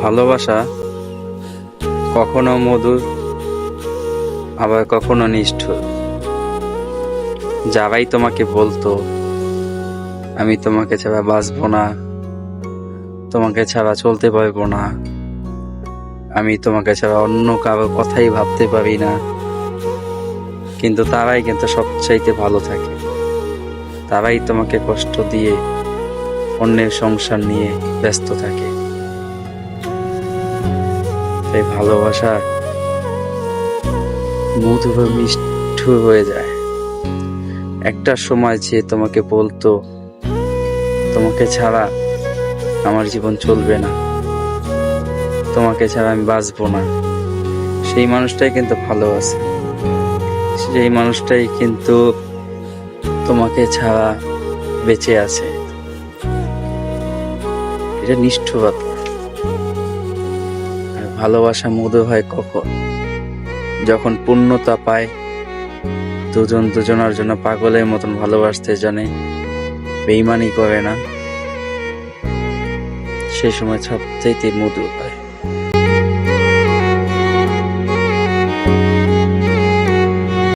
ভালোবাসা কখনো মধুর, আবার কখনো নিষ্ঠুর। যারাই তোমাকে বলতো আমি তোমাকে ছাড়া বাঁচবো না, তোমাকে ছাড়া চলতে পারবো না, আমি তোমাকে ছাড়া অন্য কারো কথাই ভাবতে পারি না, কিন্তু তারাই কিন্তু সবচাইতে ভালো থাকে। তারাই তোমাকে কষ্ট দিয়ে অন্যের সংসার নিয়ে ব্যস্ত থাকে। তাই ভালোবাসা মধুর ও নিষ্ঠুর হয়ে যায়। একটা সময় যে তোমাকে বলতো তোমাকে ছাড়া আমার জীবন চলবে না, তোমাকে ছাড়া আমি বাঁচবো না, সেই মানুষটাই কিন্তু ভালো আছে। সেই মানুষটাই কিন্তু তোমাকে ছাড়া বেঁচে আছে। এটা নিষ্ঠুরতা। আর ভালোবাসা মধু হয় কখন? যখন পূর্ণতা পায়, দুজন দুজনের জন্য পাগলের মতন ভালোবাসতে জানে, বেইমানি করে না, সেই সময় সবচাইতে মধু হয়।